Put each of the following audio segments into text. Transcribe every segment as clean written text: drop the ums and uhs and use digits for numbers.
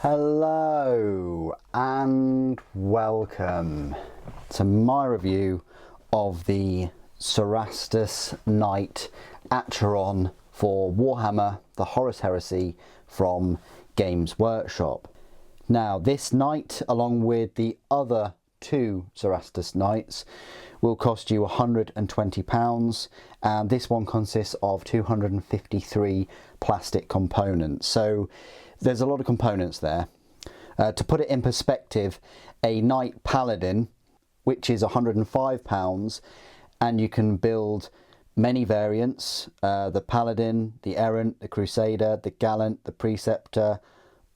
Hello and welcome to my review of the Cerastus Knight Acheron for Warhammer, the Horus Heresy from Games Workshop. Now this knight, along with the other two Cerastus Knights, will cost you £120, and this one consists of 253 plastic components. So there's a lot of components there. To put it in perspective, a Knight Paladin, which is £105, and you can build many variants, the Paladin, the Errant, the Crusader, the Gallant, the Preceptor,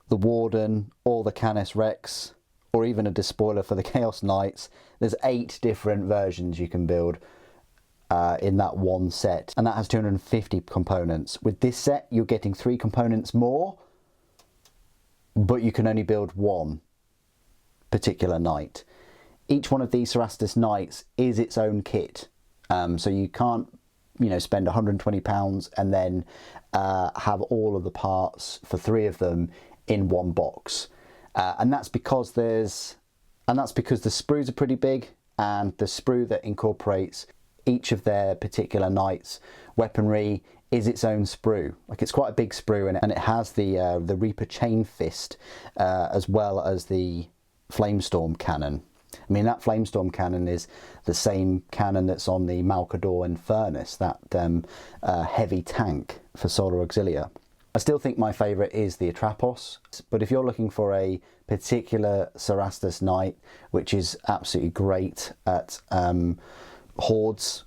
the Warden, or the Canis Rex, or even a despoiler for the Chaos Knights. There's 8 different versions you can build in that one set, and that has 250 components. With this set, you're getting 3 components more, but you can only build one particular knight. Each one of these Cerastus Knights is its own kit, so you can't, spend £120 and then have all of the parts for 3 of them in one box. And that's because the sprues are pretty big, and the sprue that incorporates each of their particular knights' weaponry is its own sprue. Like, it's quite a big sprue, and it has the Reaper chain fist as well as the Flamestorm cannon. I mean, that Flamestorm cannon is the same cannon that's on the Malcador Infernus, that heavy tank for Solar Auxilia. I still think my favourite is the Atrapos, but if you're looking for a particular Cerastus Knight which is absolutely great at hordes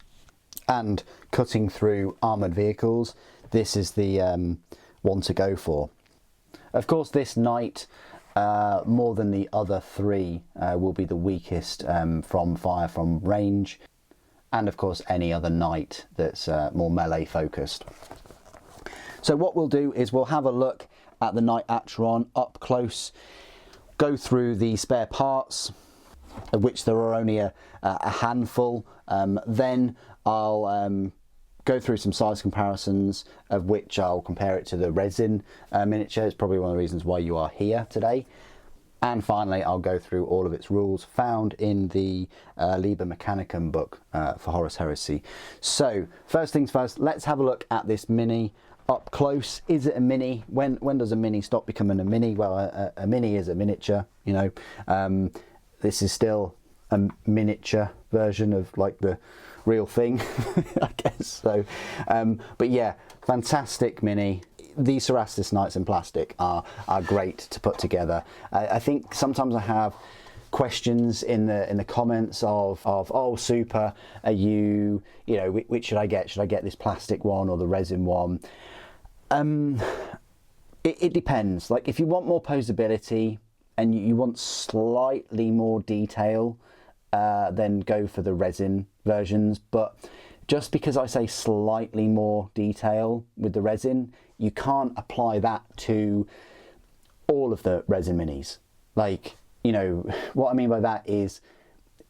and cutting through armoured vehicles, this is the one to go for. Of course, this knight, more than the other 3, will be the weakest from fire from range, and of course any other knight that's more melee focused. So what we'll do is we'll have a look at the Knight Acheron up close, go through the spare parts, of which there are only a handful. Then I'll go through some size comparisons, of which I'll compare it to the resin miniature. It's probably one of the reasons why you are here today. And finally, I'll go through all of its rules found in the Liber Mechanicum book for Horus Heresy. So first things first, let's have a look at this mini up close. Is it a mini? When does a mini stop becoming a mini? Well, a mini is a miniature, This is still a miniature version of like the real thing, I guess. So, but yeah, fantastic mini. These Cerastus Knights in plastic are great to put together. I think sometimes I have questions in the comments of oh, super, are you which should I get? Should I get this plastic one or the resin one? It depends. Like, if you want more posability and you want slightly more detail, then go for the resin versions. But just because I say slightly more detail with the resin, you can't apply that to all of the resin minis. Like, what I mean by that is,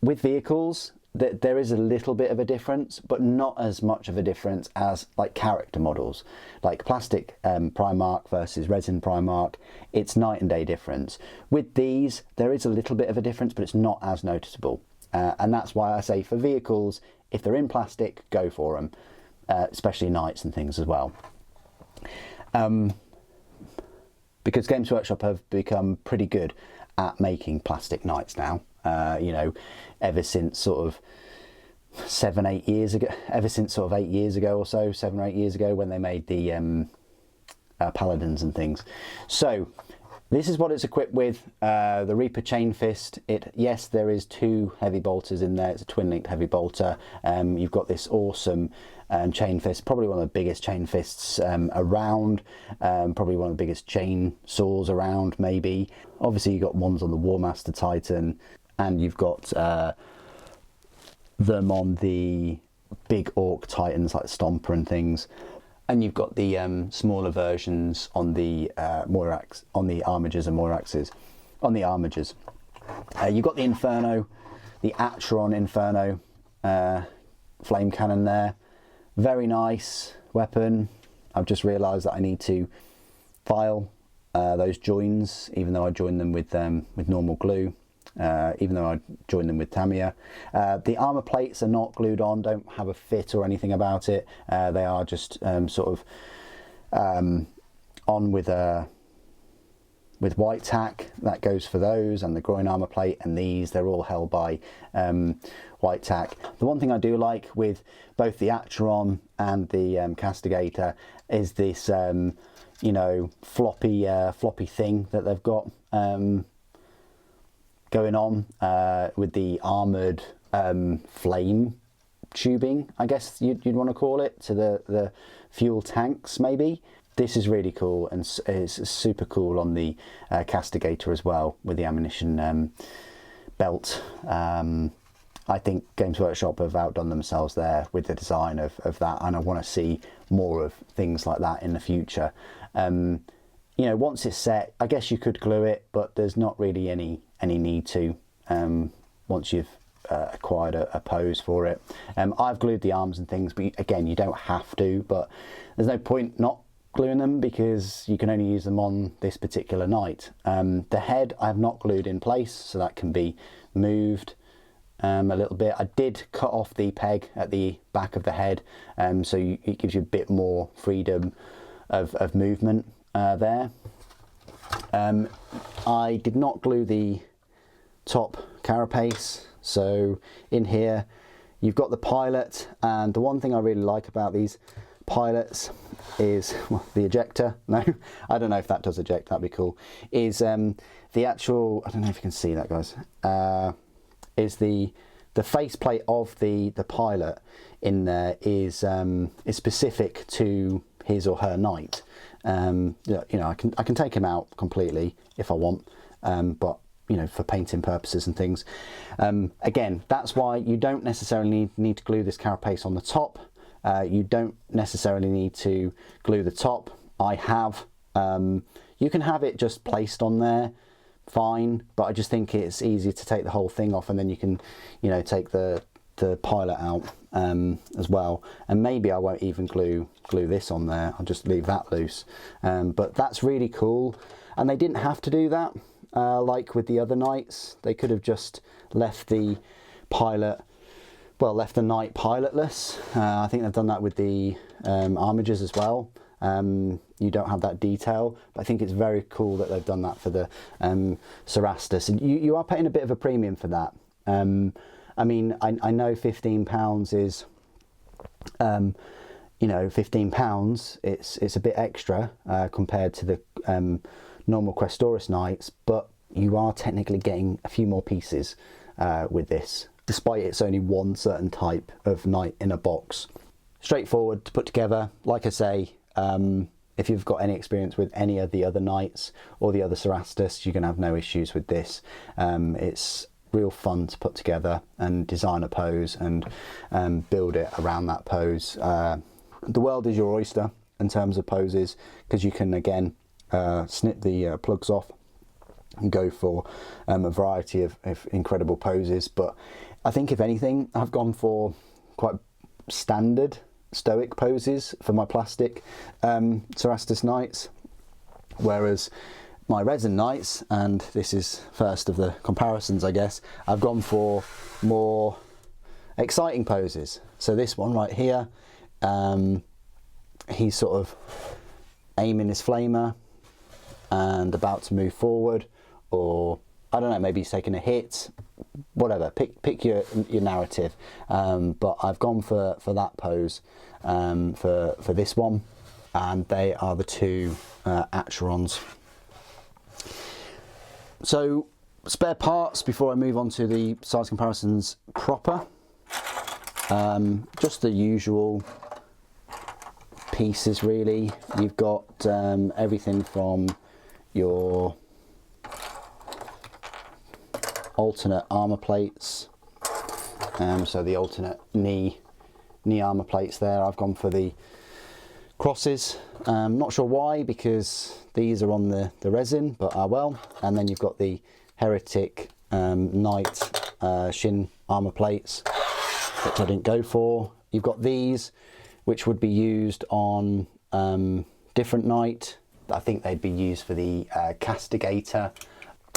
with vehicles, there is a little bit of a difference, but not as much of a difference as like character models. Like plastic Primarch versus resin Primarch, it's night and day difference. With these, there is a little bit of a difference, but it's not as noticeable. And that's why I say for vehicles, if they're in plastic, go for them, especially knights and things as well. Because Games Workshop have become pretty good at making plastic knights now. Ever since sort of 7-8 years ago, ever since sort of 8 years ago or so, 7 or 8 years ago, when they made the Paladins and things. So this is what it's equipped with. The Reaper chain fist. Yes, there is 2 heavy bolters in there. It's a twin linked heavy bolter. You've got this awesome chain fist, probably one of the biggest chain fists around, probably one of the biggest chain saws around, maybe. Obviously you've got ones on the War Master Titan, and you've got them on the big Orc Titans like Stomper and things, and you've got the smaller versions on the Moirax, on the Armigers and Moiraxes, on the Armigers. You've got the Inferno, the Acheron Inferno flame cannon there. Very nice weapon. I've just realised that I need to file those joins, even though I joined them with normal glue, even though I joined them with Tamiya. The armour plates are not glued on, don't have a fit or anything about it. They are just sort of on with white tack. That goes for those, and the groin armour plate, and they're all held by white tack. The one thing I do like with both the Acheron and the Castigator is this you know, floppy thing that they've got going on with the armoured flame tubing, I guess you'd want to call it, to the fuel tanks maybe. This is really cool, and it's super cool on the Castigator as well, with the ammunition belt. I think Games Workshop have outdone themselves there with the design of that, and I want to see more of things like that in the future. You know, once it's set, I guess you could glue it, but there's not really any need to once you've acquired a pose for it. I've glued the arms and things, but again, you don't have to, but there's no point not gluing them because you can only use them on this particular night. The head I have not glued in place, so that can be moved a little bit. I did cut off the peg at the back of the head, so it gives you a bit more freedom of movement there. I did not glue the top carapace, so in here you've got the pilot, and the one thing I really like about these pilots is, well, the ejector, no, I don't know if that does eject, that'd be cool, is the actual, I don't know if you can see that, guys, is the faceplate of the pilot in there is specific to his or her knight. You know, I can take him out completely if I want, but you know, for painting purposes and things. Again, that's why you don't necessarily need to glue this carapace on the top. You don't necessarily need to glue the top. I have. You can have it just placed on there, fine, but I just think it's easier to take the whole thing off, and then you can, you know, take the pilot out as well. And maybe I won't even glue this on there. I'll just leave that loose. But that's really cool, and they didn't have to do that. Like with the other knights, they could have just left the pilot. Well, left the knight pilotless. I think they've done that with the armigers as well. You don't have that detail, but I think it's very cool that they've done that for the Cerastus, and you are paying a bit of a premium for that. I mean, I know £15 is, you know, £15. It's a bit extra compared to the normal Questoris knights, but you are technically getting a few more pieces with this, despite it's only one certain type of knight in a box. Straightforward to put together. Like I say, if you've got any experience with any of the other knights or the other Cerastus, you're going to have no issues with this. It's real fun to put together and design a pose and build it around that pose. The world is your oyster in terms of poses, because you can again snip the plugs off and go for a variety of incredible poses. But I think if anything, I've gone for quite standard stoic poses for my plastic Cerastus knights, whereas my resin knights, and this is first of the comparisons I guess, I've gone for more exciting poses. So this one right here, he's sort of aiming his flamer and about to move forward, or I don't know, maybe he's taking a hit, whatever, pick your narrative. But I've gone for that pose for this one, and they are the two Acherons. So spare parts before I move on to the size comparisons proper. Just the usual pieces really. You've got everything from your alternate armor plates, so the alternate knee armor plates there. I've gone for the crosses, not sure why, because these are on the resin, but well. And then you've got the Heretic Knight shin armor plates, which I didn't go for. You've got these, which would be used on different Knight I think they'd be used for the castigator.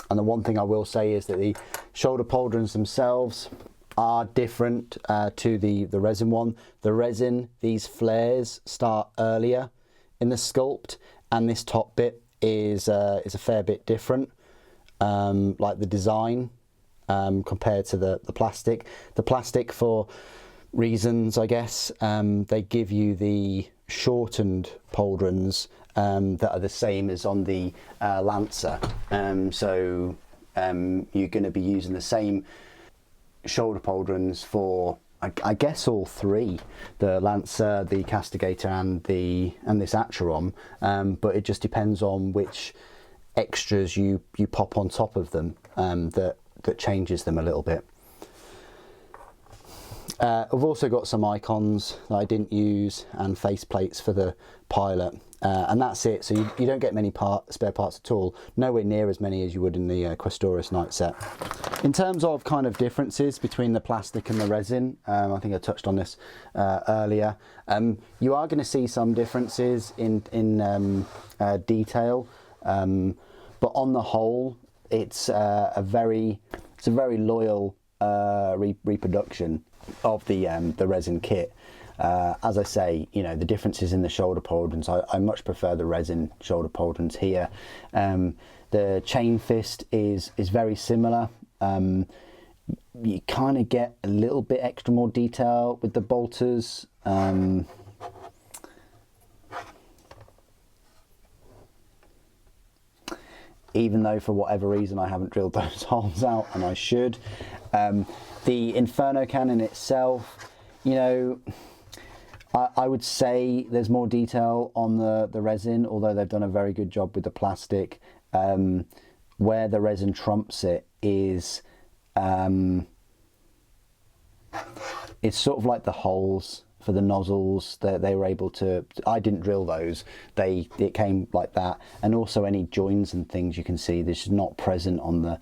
And the one thing I will say is that the shoulder pauldrons themselves are different to the resin one. The resin, these flares start earlier in the sculpt, and this top bit is a fair bit different, like the design compared to the plastic. The plastic, for reasons I guess, they give you the shortened pauldrons that are the same as on the Lancer, so you're going to be using the same shoulder pauldrons for I guess all three, the Lancer, the Castigator and this Acheron, but it just depends on which extras you pop on top of them that changes them a little bit. I've also got some icons that I didn't use and face plates for the pilot, and that's it. So you don't get many spare parts at all, nowhere near as many as you would in the Questoris Knight set. In terms of kind of differences between the plastic and the resin, I think I touched on this earlier, you are going to see some differences in detail, but on the whole it's a very loyal reproduction of the resin kit. As I say, you know, the differences in the shoulder pauldrons, I much prefer the resin shoulder pauldrons here. The chain fist is very similar. You kind of get a little bit extra more detail with the bolters. Even though for whatever reason I haven't drilled those holes out, and I should. The Inferno cannon itself, you know, I would say there's more detail on the resin, although they've done a very good job with the plastic. Where the resin trumps it is, it's sort of like the holes for the nozzles that they were able to, I didn't drill those, it came like that, and also any joins and things you can see this is not present on the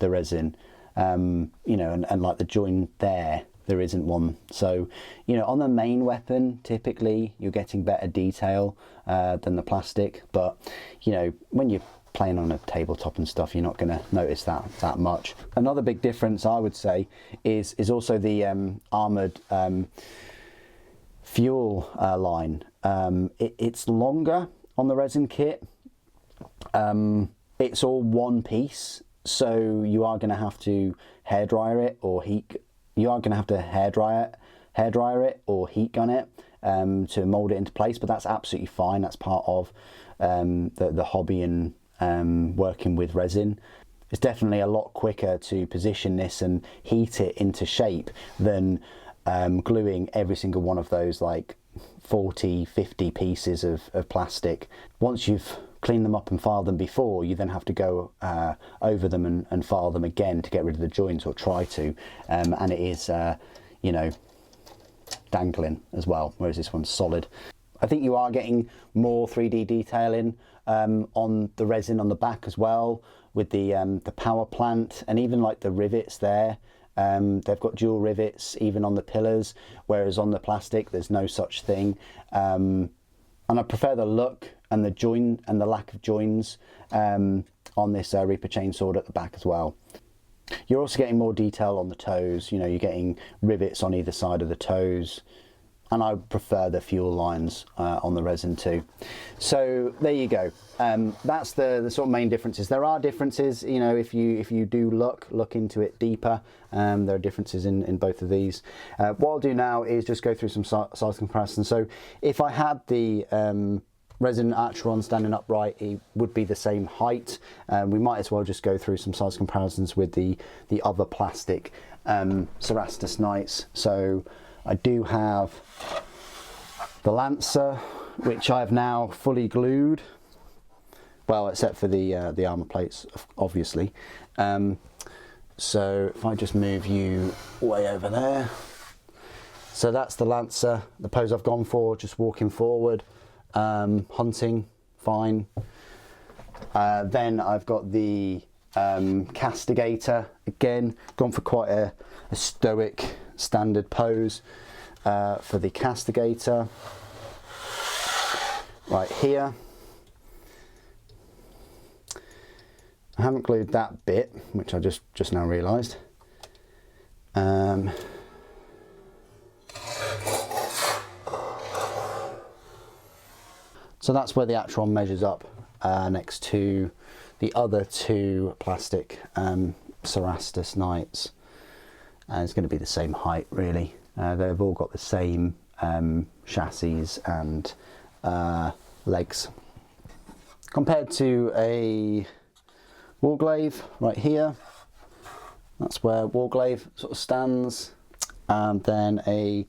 resin, you know, and like the join there isn't one. So, you know, on the main weapon typically you're getting better detail than the plastic, but you know, when you're playing on a tabletop and stuff, you're not going to notice that much. Another big difference I would say is also the armoured fuel line. It's longer on the resin kit. It's all one piece, so you are going to have to hairdryer it or heat. You are going to have to hairdryer it or heat gun it to mould it into place. But that's absolutely fine. That's part of the hobby and working with resin. It's definitely a lot quicker to position this and heat it into shape than gluing every single one of those like 40-50 pieces of plastic. Once you've cleaned them up and filed them before, you then have to go over them and file them again to get rid of the joints, or try to, and it is you know, dangling as well, whereas this one's solid. I think you are getting more 3D detailing on the resin on the back as well, with the power plant and even like the rivets there. They've got dual rivets even on the pillars, whereas on the plastic there's no such thing. And I prefer the look and the join and the lack of joins on this Reaper chainsword at the back as well. You're also getting more detail on the toes. You know, you're getting rivets on either side of the toes, and I prefer the fuel lines on the resin too. So there you go. That's the sort of main differences. There are differences, you know, if you do look into it deeper. There are differences in both of these. What I'll do now is just go through some size comparisons. So if I had the resin Acheron standing upright, it would be the same height. We might as well just go through some size comparisons with the other plastic Cerastus Knights. So I do have the Lancer, which I have now fully glued, well, except for the armour plates, obviously. So if I just move you way over there. So that's the Lancer, the pose I've gone for, just walking forward, hunting, fine. Then I've got the Castigator, again, gone for quite a stoic standard pose for the Castigator. Right here, haven't glued that bit, which I just now realised. So that's where the Acheron measures up next to the other two plastic Cerastus knights. It's going to be the same height really. They've all got the same chassis and legs. Compared to a Warglaive right here, that's where Warglaive sort of stands, and then a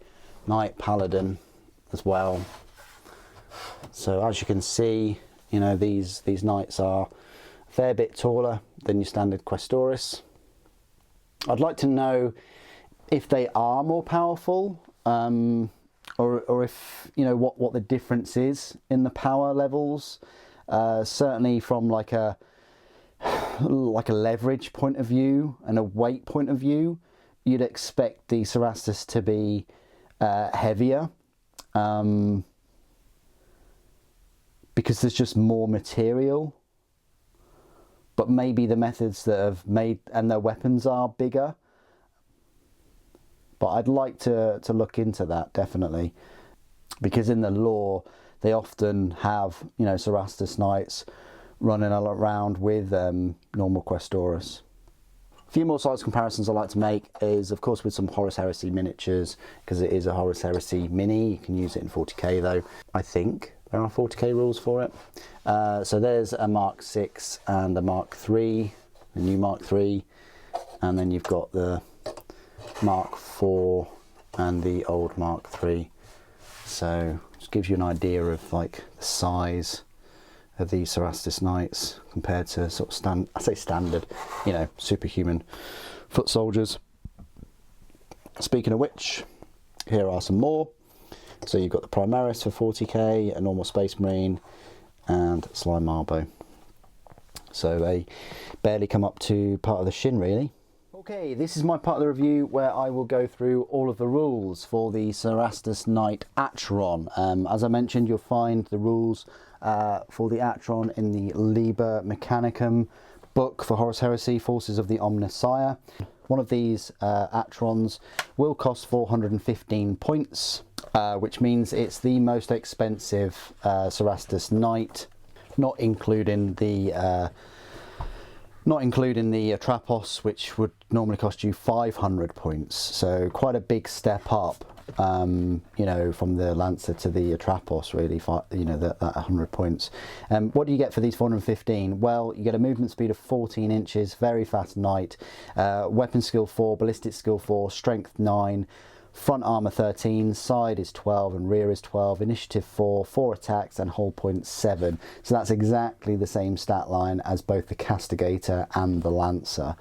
Knight Paladin as well. So as you can see, you know, these knights are a fair bit taller than your standard Questoris. I'd like to know if they are more powerful, or if, you know, what the difference is in the power levels. Certainly from like a leverage point of view and a weight point of view, you'd expect the Cerastus to be heavier, because there's just more material. But maybe the methods that have made and their weapons are bigger. But I'd like to look into that, definitely, because in the lore they often have, you know, Cerastus knights running around with normal Questoris. A few more size comparisons I like to make is, of course, with some Horus Heresy miniatures, because it is a Horus Heresy mini. You can use it in 40k though. I think there are 40k rules for it. So there's a Mark 6 and a Mark 3, a new Mark 3, and then you've got the Mark 4 and the old Mark 3. So just gives you an idea of like the size of these Cerastus knights compared to sort of standard, you know, superhuman foot soldiers. Speaking of which, here are some more. So you've got the Primaris for 40k, a normal Space Marine, and Slime Marbo. So they barely come up to part of the shin really. Okay, this is my part of the review where I will go through all of the rules for the Cerastus Knight Acheron. As I mentioned, you'll find the rules for the Acheron in the Liber Mechanicum book for Horus Heresy, Forces of the Omnissiah. One of these Acherons will cost 415 points, which means it's the most expensive Cerastus Knight, not including the Atrapos, which would normally cost you 500 points. So quite a big step up, you know, from the Lancer to the Atrapos, really, you know, that 100 points. What do you get for these 415? Well, you get a movement speed of 14 inches, very fast knight, weapon skill 4, ballistic skill 4, strength 9, front armor 13, side is 12 and rear is 12, initiative 4, 4 attacks and hull point 7. So that's exactly the same stat line as both the Castigator and the Lancer.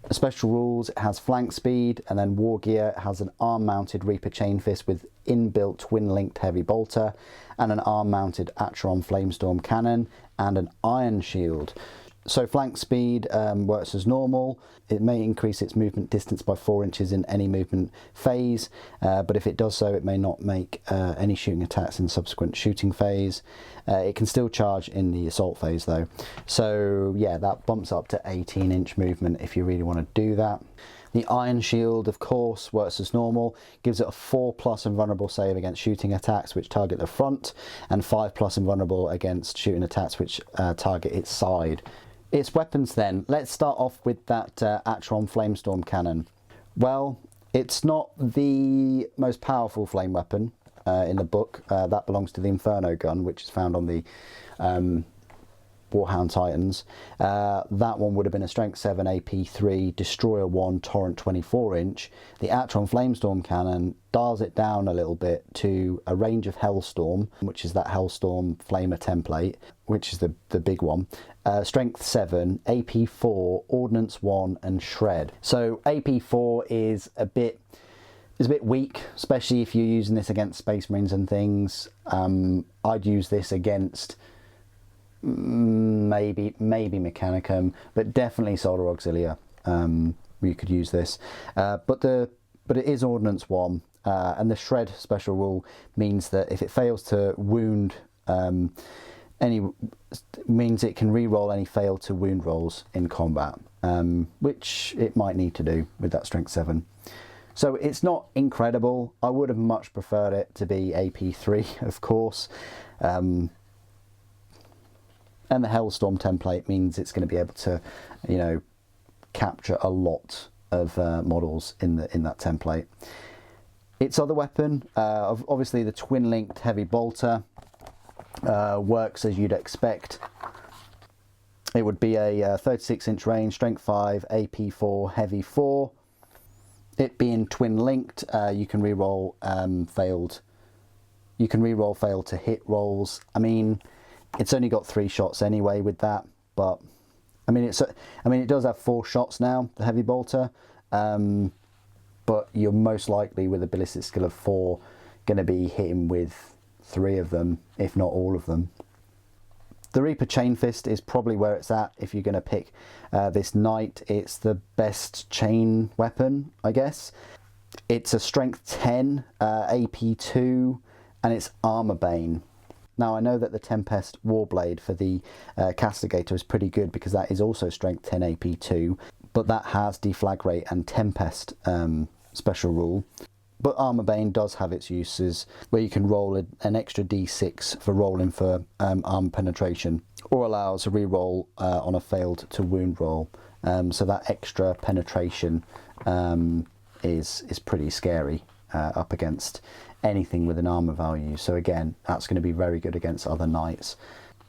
The special rules, it has flank speed, and then war gear, it has an arm mounted Reaper Chain Fist with inbuilt twin linked heavy bolter, and an arm mounted Acheron Flamestorm cannon, and an iron shield. So flank speed works as normal. It may increase its movement distance by 4 inches in any movement phase, but if it does so, it may not make any shooting attacks in subsequent shooting phase. It can still charge in the assault phase though. So yeah, that bumps up to 18-inch movement if you really want to do that. The Iron Shield, of course, works as normal, gives it a 4+ invulnerable save against shooting attacks which target the front, and 5+ invulnerable against shooting attacks which target its side. Its weapons then, let's start off with that Acheron Flamestorm cannon. Well, it's not the most powerful flame weapon in the book. That belongs to the Inferno gun, which is found on the Warhound Titans. That one would have been a Strength 7 AP 3, Destroyer 1, Torrent 24-inch. The Acheron Flamestorm cannon dials it down a little bit to a range of Hellstorm, which is that Hellstorm Flamer template, which is the big one. Strength 7, AP 4, Ordnance 1 and Shred. So AP 4 is a bit weak, especially if you're using this against Space Marines and things. I'd use this against maybe Mechanicum, but definitely Solar Auxilia. You could use this, but it is Ordnance 1, and the Shred special rule means that if it fails to wound means it can re-roll any fail to wound rolls in combat, which it might need to do with that strength 7. So it's not incredible. I would have much preferred it to be AP3, of course. And the Hellstorm template means it's going to be able to, you know, capture a lot of models in that template. Its other weapon, obviously the twin-linked heavy bolter, works as you'd expect. It would be a 36-inch range, strength 5, AP4, heavy 4. It being twin-linked, you can re-roll failed. You can re-roll failed to hit rolls. I mean, it's only got 3 shots anyway with that, but I mean, it does have 4 shots now, the heavy bolter, but you're most likely with a ballistic skill of 4 going to be hitting with 3 of them, if not all of them. The Reaper Chain Fist is probably where it's at if you're going to pick this knight. It's the best chain weapon, I guess. It's a strength 10, AP2, and it's Armor Bane. Now I know that the Tempest Warblade for the Castigator is pretty good because that is also strength 10 AP2, but that has Deflagrate and Tempest special rule. But Armor Bane does have its uses where you can roll an extra d6 for rolling for armor penetration, or allows a reroll on a failed to wound roll. So that extra penetration is pretty scary up against anything with an armor value. So again, that's going to be very good against other knights.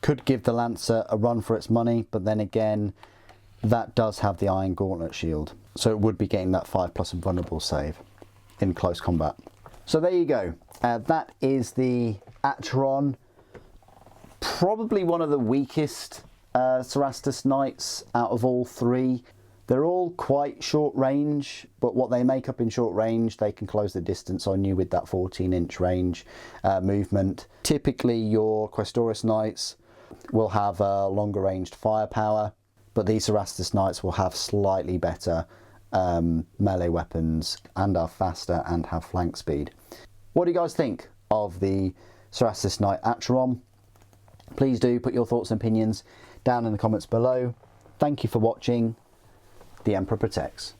Could give the Lancer a run for its money, but then again, that does have the Iron Gauntlet shield, so it would be getting that 5+ invulnerable save in close combat. So there you go. That is the Acheron, probably one of the weakest Cerastus knights out of all 3. They're all quite short range, but what they make up in short range, they can close the distance on you with that 14-inch range movement. Typically your Questoris knights will have longer ranged firepower, but these Cerastus knights will have slightly better melee weapons and are faster and have flank speed. What do you guys think of the Cerastus Knight Acheron? Please do put your thoughts and opinions down in the comments below. Thank you for watching. The Emperor protects.